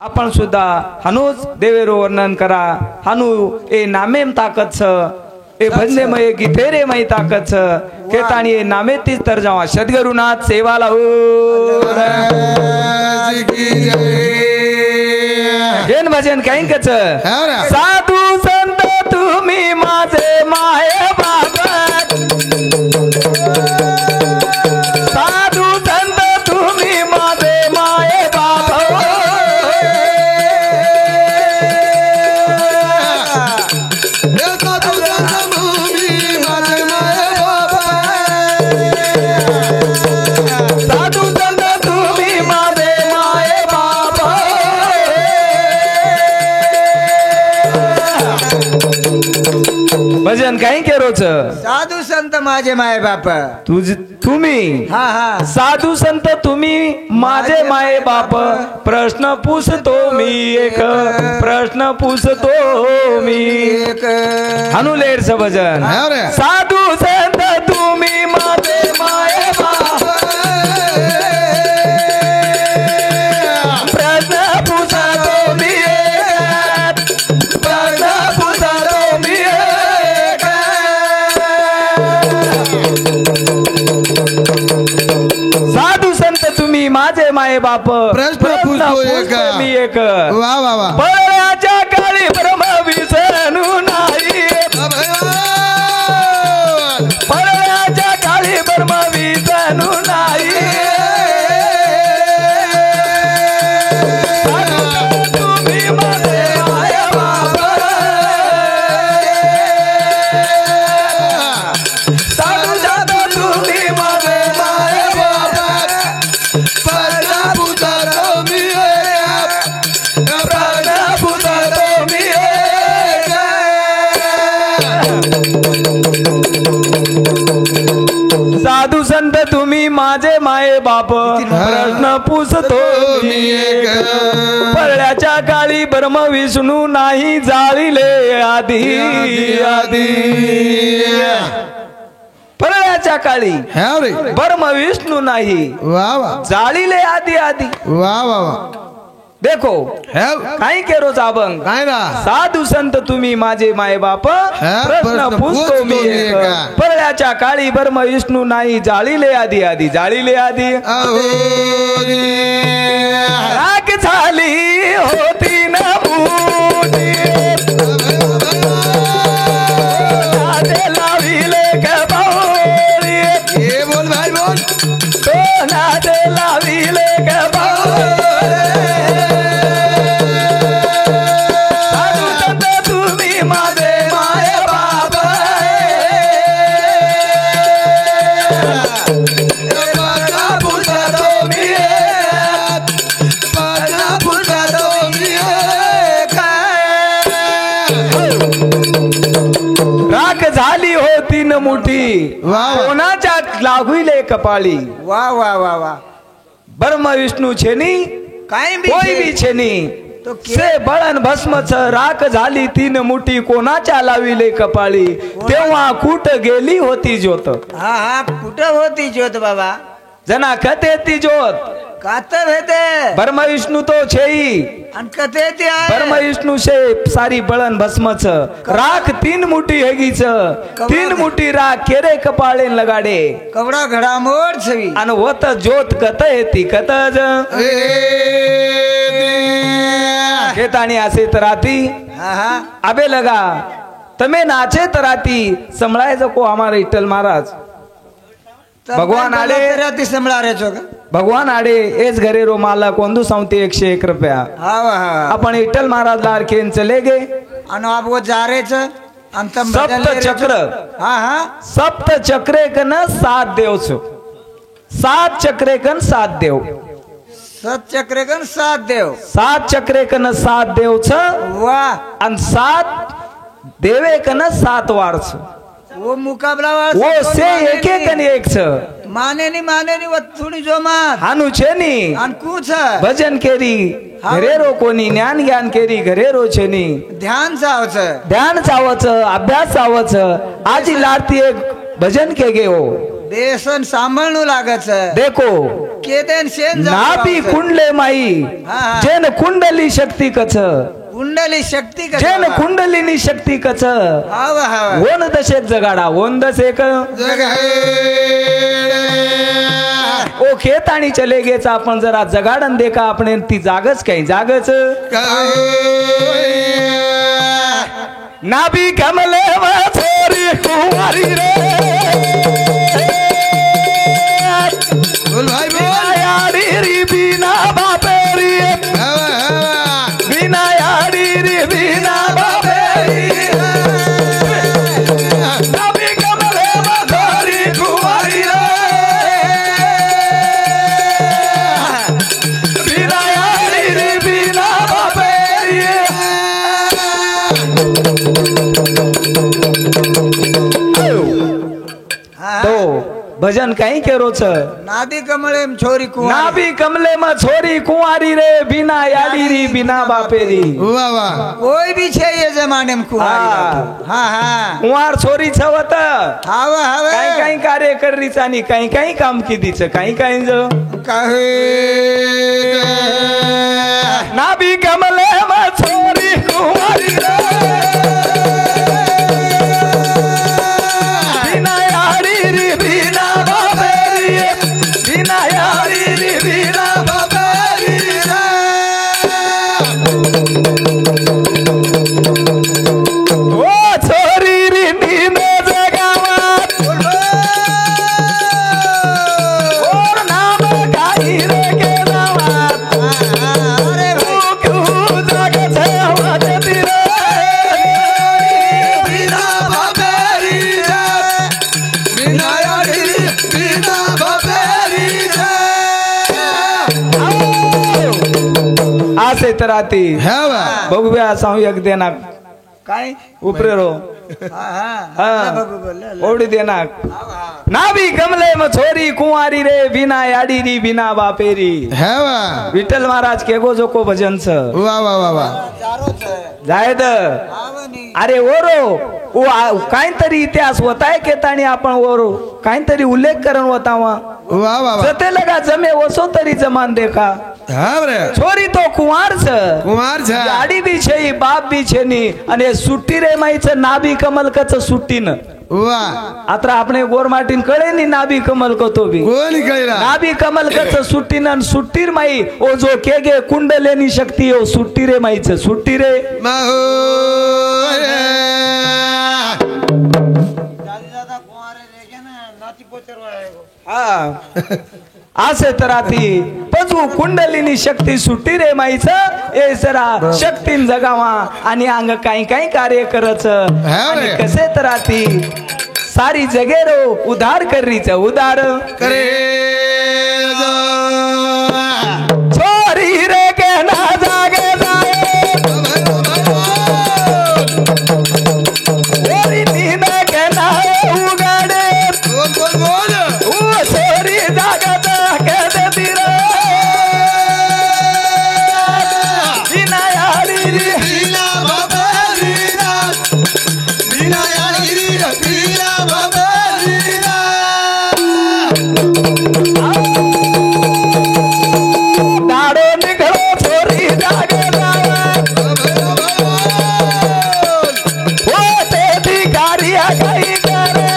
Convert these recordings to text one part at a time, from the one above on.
आपण सुद्धा हनुज देवेरो वर्णन करा। हनु ए नामेम ताकत छ ए भजने मय गीतेरे मय ताकत छ केताणी ए नामे तीच तर जावा सद्गुरुनाथ सेवाला हो जन भजन काही कच साधू संत तुम्ही माझे माहे बाबा साधू संत तुम्ही माझे माहे बाबा भजन काही केरोच साधू संत माझे माय बाप तुम्ही हा हा साधू संत तुम्ही माझे माये बाप प्रश्न पूछतो मी एक प्रश्न पूछतो मी एक हनुलेरच भजन साधू संत तुम्ही माझे माये बाप प्रश्न पूछतो मी एक प्रश्न पूछतो मी साधू संत तुम्ही माझे माये बाप प्रश्न पूछतो मी एक वा वा वा बळाच्या काळी ब्रह्म विसरू नाही बळाच्या काळी ब्रह्म विसरू नाही तुम्ही माझे माये बाप साधू संत तुम्ही माझे माये साधू संत तुम्ही माझे माये बाप प्रश्न पूछतो मी एक पळ्याच्या काळी ब्रह्म विष्णू नाही जाळीले आधी आधी पळ्याच्या काळी ब्रह्म विष्णू नाही वा वा जाळीले आधी आधी वा वा वा देखो काही केरो जाबंग काय ना साधू संत तुम्ही माझे माय बाप प्रश्न पूछतो मी परळ्याच्या काळी ब्रह्म विष्णू नाही जाळीले आधी आधी जाळीले आधी राख झाली होती ना मोठी नादे लाविले गबावळी ये बोल भाई बोल तो नादे लाविले गबावळी राख झाली होती न मुठी कोणाच्या लागुले कपाळी वा वा वा वा ब्रह्म विष्णू छेनी काही कोई भी छेनी तो से बळन भस्मच राख झाली तीन मुठी कोणाच्या लाविले कपाळी तेव्हा कुठ गेली होती ज्योत हा हा कुठं होती ज्योत बाबा जना कथे ती ज्योत कातर होते ब्रह्म विष्णू तो छेई आणि कथे ती ब्रह्म विष्णू से सारी बळन भस्मच राख तीन मुठी हेगीच तीन मुठी राख केरे कपाळे लगाडे कवडा घडामोड छवी आणि होत ज्योत कत येती कतज केताणी असे तराती हा हा अबे लगा तमे नाचे तराती संभळाय को हमारे इटल महाराज भगवान आले राती संभळा रे चोक भगवान आडे एस घरे रो माला कोंदू सांगते 101 रुपया हा हा आपण इटल महाराज लारखेन चले गे आणि आप वो जा रे छ अंतम सप्त चक्र हा हा सप्त चक्रे कन सात देव छो सात चक्रे कन सात देव सत चक्रे कन सात देव सात चक्रे कन सात देव छ वा आणि सात देवे कन सात वार छ वो मुकाबला वो से एक कन एक छ माने नी वो थोड़ी जो मात हानु छेनी आणि कुछ भजन केरी घरेरो कोणी ज्ञान ज्ञान केरी घरेरो छेनी ध्यान चावच ध्यान चावच अभ्यास चावच आजी लारती एक भजन के गे हो देसन सांभाळणू लागत देखो केदेन शेन नाभी कुंडले माई हा. जेन कुंडली शक्ती कच कुंडली शक्ती का जेन कुंडलिनी शक्ती कच हाव हाव ओन दशेक जगाडा ओन दशेक ओ खेताणी चले गेच आपण जरा जगाडन देखा आपण ती जागच काही जागच नाभी कमले छोरी कुंवारी रे बोल भाई बोल याडी री बिना बापेरी बिना याडी री बिना बापेरी नाभी कमले छोरी कुंवारी रे बिना याडी री बिना बापेरी तो भजन कहीं केरो छ नादी कमळे छोरी कुंवारी नाभी कमले में छोरी कुंवारी रे बिना याडी री बिना बापेरी वाह वाह कोई भी छे ये जमाने में कुंवारी हा. बापू. हा हा कुंवार छोरी छवत हाव हाव काही काही कार्य करीच आणि काही काही काम कितीच काही काही नाभी कमले में छोरी कुंवारी रे बिना याडी री बिना बापेरी बिना याडी री बिना बापेरी ओ छोरी री नीने जगावात और नाम काही रे के नावात अरे भाई क्यों जाग छावत तिरे बिना बापेरी बिना याडी री बिना बापेरी आसे तराती है वाह बघूया सांगू एक देना काय उपरे रो हा हा हा. बघू बोल ओढी देना हाव हाव नाभी कमले में छोरी कुंवारी रे बिना याडी री बिना बापेरी है वाह विठ्ठल महाराज केगो जो को भजन छ वाह वाह वाह वाह चारो छे जायद आवनी अरे ओरो काहीतरी इतिहास होताय केताणी आपण ओरो काहीतरी उल्लेख करून होतावा वाह वाह वाह जते लगा जमे वसो तरी जमान देखा हाँ रे छोरी तो कुंवार छ कुमार झा गाडी बी छे बाप बी छे नी आणि सुट्टी रे माईच नाभी कमल कच सुट्टी न वाह आता આપણે ગોરમાટીન કળે ની નાભી કમલ કતો બી कोण कळला નાભી કમલ કચ સુટ્ટી ન સુટ્ટીર માઈ ઓ જો કેગે કુંડલેની શક્તિ ઓ સુટ્ટી રે માઈ છે સુટ્ટી રે माहो दादा कुंवारे रेगे ना नाची पोचरवा हा आसे तराती पजू कुंडलीनी शक्ती सुट्टी रे माईच ए जरा शक्तीन जगावा आणि अंग काही काही कार्य करच आणि कसे तराती सारी जगेरो उधार करीच उधार करे छोरी रे के ना जागे जाए छोरी नींद के ना उगाड़े बोल बोल बोल ओ छोरी जागत के देती रे बिना यारी री बिना बाबरीना बिना यारी बिना बाबरीना दाड़ो निकलो छोरी जागे जाए ओ तेरी कार्य कहीं करे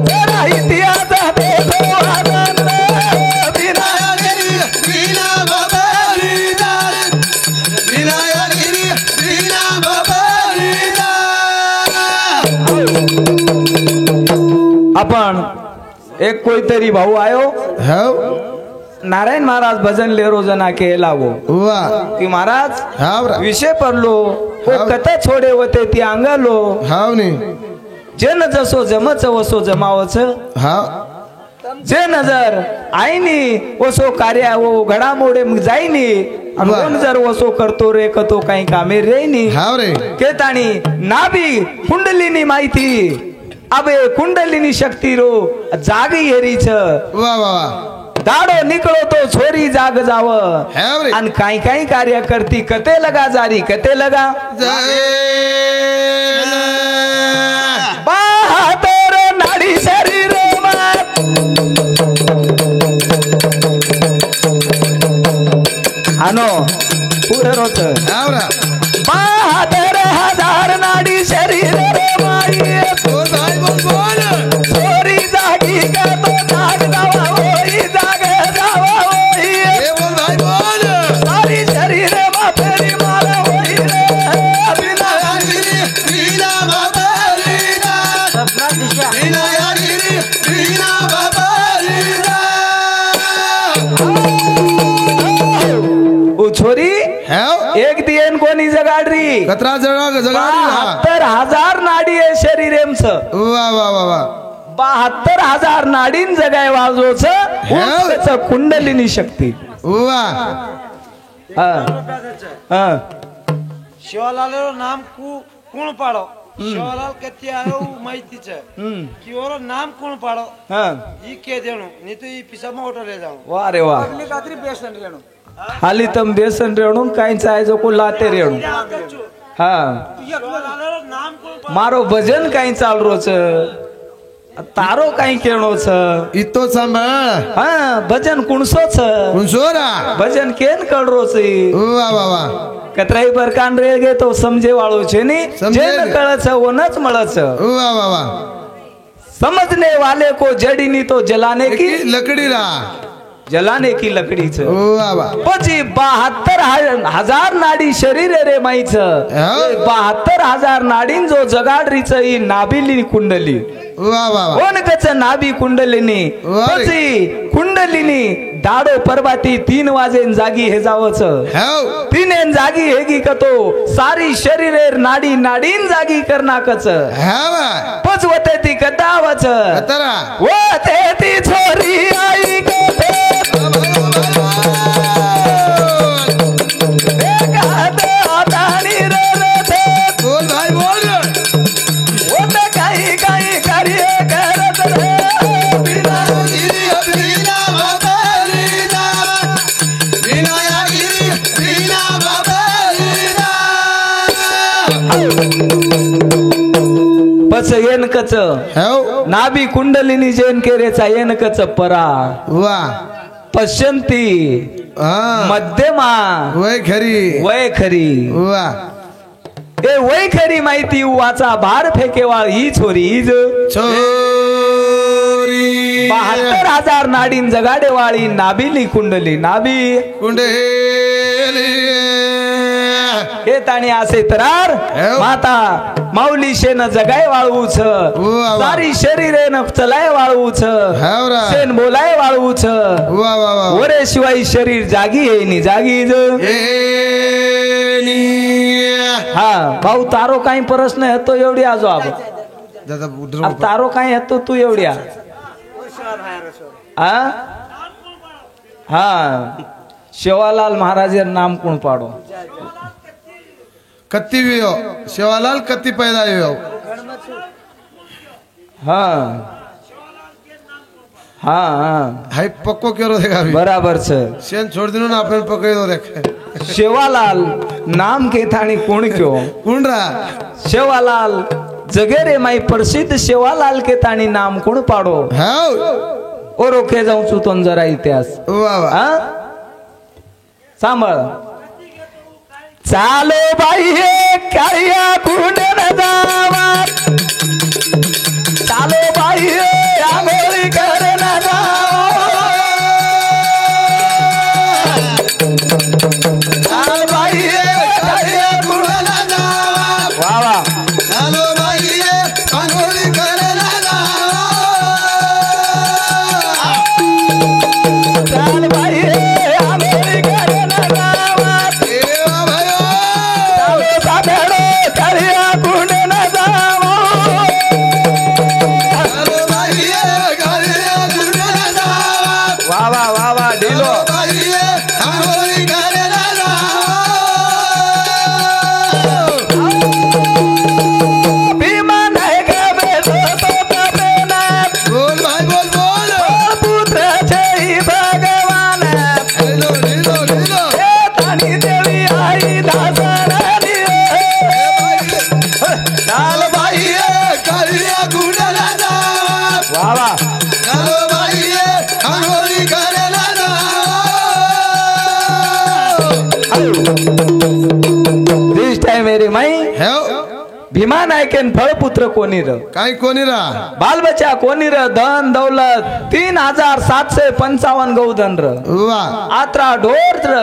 तेरा इतिहास देखो आनंद बिना बिना बाबरीना बिना यारी बिना बाबरीना आपण एक कोईतरी भाऊ आयो हो नारायण महाराज भजन लेरो जना के लावो वाह की महाराज हाव रा विषय पडलो हो कथा छोडे होते ती अंगालो हाव नी जे न जसो जमच वसो जमावच हाव जे नजर आईनी वसो कार्य वो घडामोडे मग जाईनी आणि बर. कोण जर वसो करतो रे कतो काही कामे रेनी हाव रे केताणी नाभी कुंडलीनी माहिती अबे कुंडलीनी शक्ती रो जागी हेरीच वाह वाह वाह दाडो निकलो तो छोरी जाग जाव हाव रे आणि काही काही कार्य करती कते लगा जारी कते लगा जय बहादुर नाडी शरीर हानो पुढे रोच आवरा 72,000 नाडी शरीर रे माई बोल भाई बोल चोरी जागी का तो जाग जावा होई जाग जावा होई ए बोल भाई बोल सारी शरीर मा फेरी मारा होई रे विनायगिरी वीणा बाबालीना सपना दिशा विनायगिरी वीणा बाबालीना ओ छोरी है एक दियन कोणी जगाडरी कतरा जगाडी 72,000 नाडी आहे शरीरेमच वा वा वा वा 72,000 नाडीन जगाय वाजोच कुंडलिनी शक्ती वा हा हा शिवालाल नाम कोण पाडो शिवालाल कती आयो माहितीच की ओरो नाम कोण पाडो हा ई के देणो नी तो ई पिसा मोटो ले जाऊ वा रे वा अगली कात्री बेसन रेणो हाली तम बेसन रेणू कांच आहे जो को लाते रेणू हा शिवालाल नाम कोण पाडो मारो भजन काही चाल रोच तारो काही केळोच इतो सांभाळ हा भजन कुणसोच कुंसोरा भजन केन कळ रोच वा वा वा कतराई पर कान रे गे तो समजे वाळो छे नी समजे जे न कळच ओनच मळच वा वा वा समझने वाले को जड़ी नी तो जलाने की लकडी रा जलाने की लकड़ी छ वा वा પછી 72,000 नाडी शरीर रे माईच 72,000 नाडीन जो जगाडरीच ही नाभिली कुंडली वा वा वा कोण कच नाभी कुंडलिनी वारे. પછી कुंडलिनी दाडो परबाती 3 वाजेन जागी हे जावच हाव 3 जागी हेगी कतो सारी शरीरेर नाडी नाडीन जागी करनाकच हावा पचवते ती कदावच कतरा वते ती छोरी आई कथे एक हात हातानी ररते बोल भाई बोल ओते काही काही कार्य करत रे विनायगिरी वीणा बाबालीना विनायगिरी वीणा बाबालीना पच येनकच हाव नाभी कुंडलिनी जेन केरेचा येनकच परा वा पश्यंती हा मध्यमा वय खरी वय खरी वा ए वय खरी माहिती वाचा भार फेकेवाळ ही छोरी हिज छोरी 72,000 नाडीन जगाडेवाळी नाभिली कुंडली नाभी कुंडली हे ताणी असे तरार हो. माता माऊली शेन जगाय वाळवूच वा. सारी शरीरेन चलाय वाळवूच हाव रा. शेन बोलाय वाळवूच वा वा वा वरे शिवाय शरीर जागी येईनी जागी हा भाऊ तारो काही प्रश्न येतो एवढी आजो आबा दादा अब तारो काही येतो तू एवढ्या हा हा शिवालाल महाराजेर नाम कोण पाडो कत्ती वियो शिवालाल कत्ती पैदा वियो हा हा हा हाय पक्को केरो देखा भी बराबर छ शेन छोड़ दिनो ना अपन पकड़े दो देख शिवालाल नाम के थानी कोण क्यों कुंडरा शिवालाल जगेरे माई प्रसिद्ध शिवालाल के ताणी नाम कोण पाडो हाव और ओके जाऊं चुतोन जरा इतिहास वा वा हा सांभाळ चालो बाई हे काया कुंड न जावा चालो बाई हे आंघोळी कर न जावा चालो बाई हे काया कुंड न जावा वा वा हेलो भाई ये अंगुली करे ना चाल बाई हे आंघोळी कर न जावा देवा भयो चालो साधडो काया कुंड न जावा हेलो भाई ये करे गुडना जावा वा वा वा वा ढिलो भाई ये अंगुली करे ना भीमा नाही गवे तो तपेना बोल भाई बोल बोल पुत्र जय भगवान हेलो हेलो हेलो हे तानी देवी आई दासरानी हेलो भाई ये करे गुडना जावा वा वा हेलो भाई ये अंगुली करे ना दिस टाइम मेरे माई हेव भीमा नायकेन फळपुत्र कोणी र काय कोणी रा बालबच्चा कोणी र धन दौलत 3755 गौधन र वा आत्रा ढोर र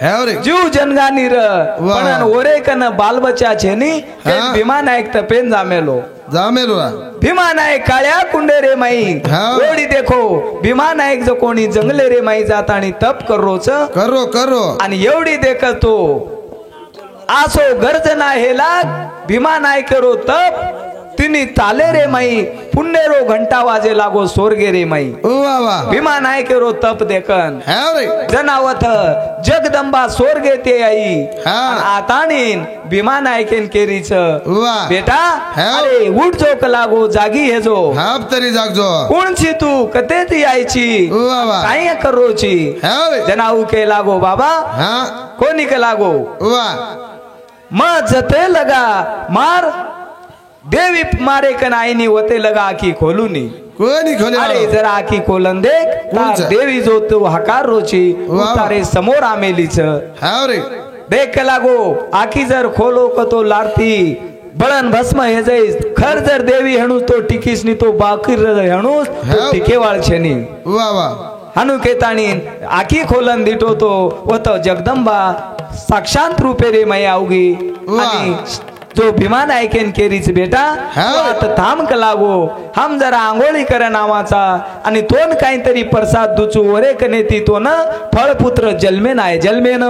हेव रे जीव जनगानी र वाह. पण ओरे कन बालबच्चा छेनी हा. भीमा नायक त पेन जामेलो जामेलो रा भीमा नायक काळ्या कुंडे रे माई हा. ओडी देखो भीमा नायक जो कोणी जंगले रे माई जातानी तप करोच करो करो आणि एवढी देखतो आसो गर्जना हेला भीमा नायकरो तप तिनी ताले रे माई पुण्यरो घंटा वाजे लागो स्वर्गे रे माई वा वा भीमा नायकरो तप देखन हेव रे जनावत जगदंबा स्वर्गे ते आई हा. आणि आतानीन भीमा नायकेन केरीच वा बेटा हा. अरे उठ जो लागो जागी हे जो हाप तरी जागजो कोणची तू कते ती यायची वा वा काय करोची हेव रे जनाऊ के लागो बाबा हा कोणी के लागो वा मग जते लगा मार देवी मारे कन आईनी वते लगा आखी खोलूनी कोणी खोले अरे जरा आखी खोलन देख कोणचं? तार देवी जो तू हकार रोची वा. तारे समोर आमेलीच हेव रे देख के लागो आखी जर खोलो कतो लारती बळन भस्म हे जैस खर जर देवी हणूस तो टिकीस नी तो बाकीर हणूस तो हाव. टिके वाळछेनी वा वा हनु केतानी आखी खोलन दिटो तो वतो जगदंबा साक्षात रूपे रे मय आवगी वा. आणि जो भीमा नायकेन केरीच बेटा हा. तो आता थांब लागो हम जरा आंघोळी कर नावाचा आणि तोन काहीतरी प्रसाद दुचू वरे कने ती तो न फळपुत्र जन्मे नाय जन्मे न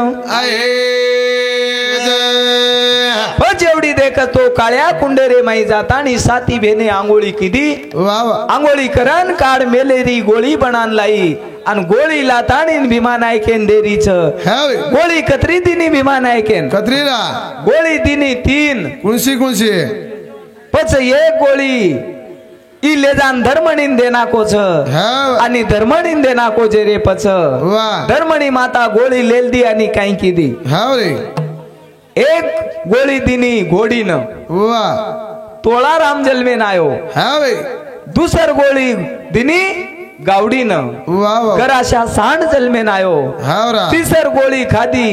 जेवढी देख तो काळ्या कुंडेरे माई जातानी साती भेने आंघोळी किदी वा वा आंघोळी करन काढ मेलेरी गोळी बनान लाई आणि गोळी लातानी भीमा नायकेन देरीच हेव रे गोळी कत्री दिनी भीमा नायकेन कत्रीरा गोळी दिनी 3 कुणशी कुणशी पच एक गोळी ई लेजान धर्मणीन देनाकोच हेव आणि धर्मणीन देनाको जे रे पच वा धर्मणी माता गोळी लेल दी आणि काय किदी हेव रे एक गोळी दिनी घोडीन वा तोळा राम जन्मे नायो हेव रे दुसर गोळी दिनी गावडीन वा वा कराशा सांड जन्मे नायो हेव रा तिसर गोळी खादी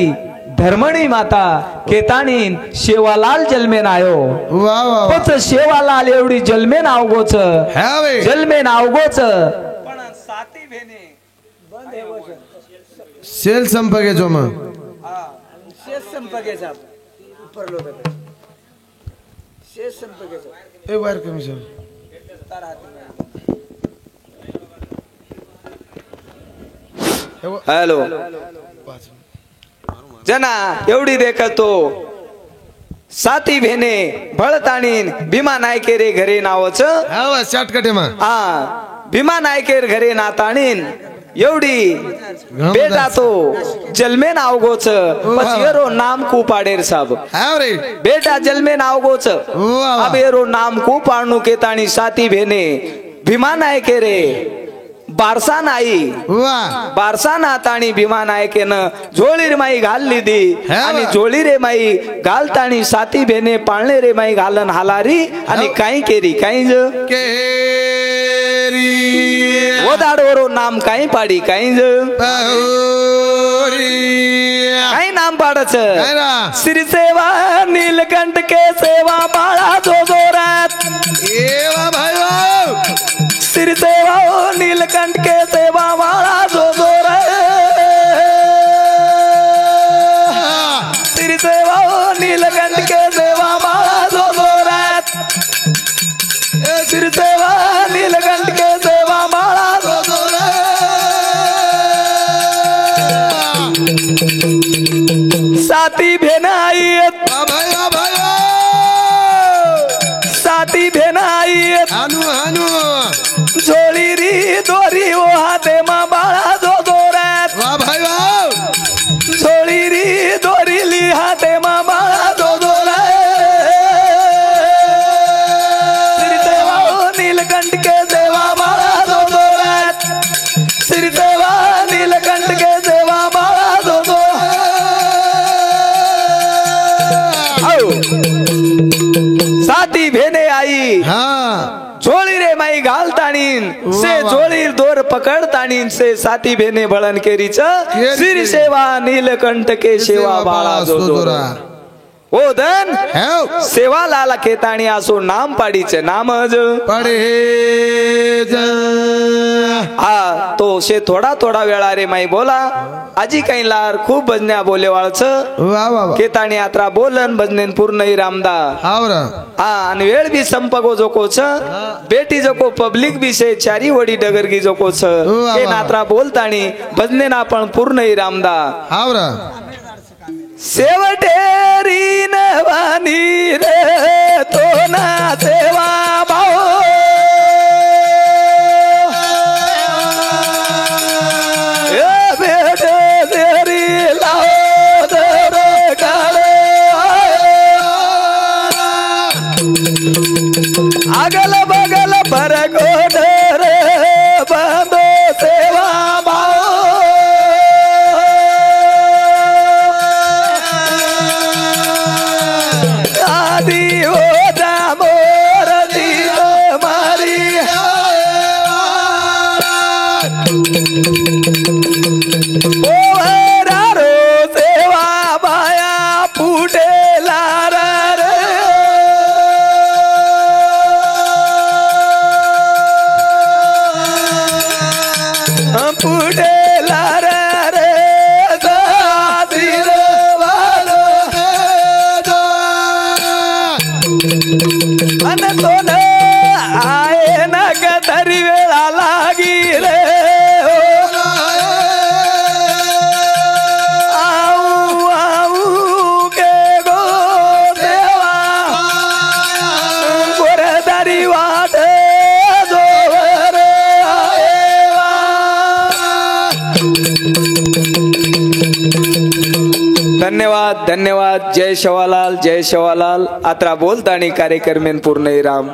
धर्मणी माता केतानीन शेवालाल जन्मे नायो वा वा वा पच शेवालाल एवढी जन्मे नाव गोच हेव रे जन्मे नाव गोच पण साती भेने सेल संपगेचो मग शेष संपर्काचा ऊपर लो बेटा शेष संपर्काचा ए वायर कमिशन हॅलो जना एवढी देखतो साती भेने भळताणीन भीमा नायकेरे घरे नावच हेव शॉर्टकट मग हा भीमा नायकेर घरे नाताणीन एवढी बेटा तो जन्मे नाव गोच पचेरो नाम को पाडेर साब हेव रे बेटा जन्मे नाव गोच वा वा अब एरो नाम को पाडणू केताणी साती भेने भीमा नायकेरे बारसा नाई वा बारसा नाताणी भीमा नायकेनं झोळी रे माई घालली दी हा. आणि झोळी रे माई घालताणी साती भेने पाळणे रे माई घालन हालारी आणि काही केरी काही ज केरी ओदाडवरो नाम काही पाडी काही ज बहुरी काही नाम पाडच काय रा श्री सेवा नीलकंठ के सेवा बाळा जो जोरात ए वा भाई वा श्री सेवा नीलकंठ के सेवा बाळा जो जोरात श्री सेवा नीलकंठ के सेवा बाळा जो जोरात श्री सेवा नीलकंठ के सेवा बाळा जो साती भेन आई वा भाई वा साती भेन आई हानू हानू झोळी री दोरी ओ हाते मा बाळा जो जोरात वा भाई वा झोळी री दोरी ली हाते मा बाळा जो जोरात श्री सेवा नीलकंठ के सेवा बाळा जो जोरात श्री सेवा नीलकंठ के सेवा बाळा जो जोरात साती भेने आई हा झोळी रे माई घालताणीन से झोळी दोर पकडताणीन से साती भेने बळण केरीच श्री सेवा नीलकंठ के सेवा बाळा जोदोरा ओ धन हेव सेवा लाला खेताणी असो नाम पाडीचे नामज पडे हा तो शे थोडा थोडा वेळा रे माई बोला आजी काही लार खूप भजन्या बोले वाळच वा वा वा खेताणी यात्रा बोलन भजनेन पूर्ण रामदा आवरा हा आणि वेळ बी संपगो जोकोच बेटी जोको पब्लिक बी से चारी वडी डगरगी जोकोच हे नात्रा बोलताणी भजनेन आपण पूर्ण रामदा आवरा सेवटेरी नवानी रे तो ना सेवा भाऊ बेटे तेरी लाओ दर काळे अगल बगल पर गोडर बांधो सेवा भाऊ आदि हो मोर दीद मारी ओ हरारो सेवा बाया फुटे लारा रे फुटे लारा रे सादीर मन सोन आए न कतरी वेळा लागी रे आऊ आऊ के गो देवा गोरदारी वाट जोवर आएवा धन्यवाद धन्यवाद जय शेवालाल जय शेवालाल आत्रा बोलताणी कार्यक्रमेन पूर्ण राम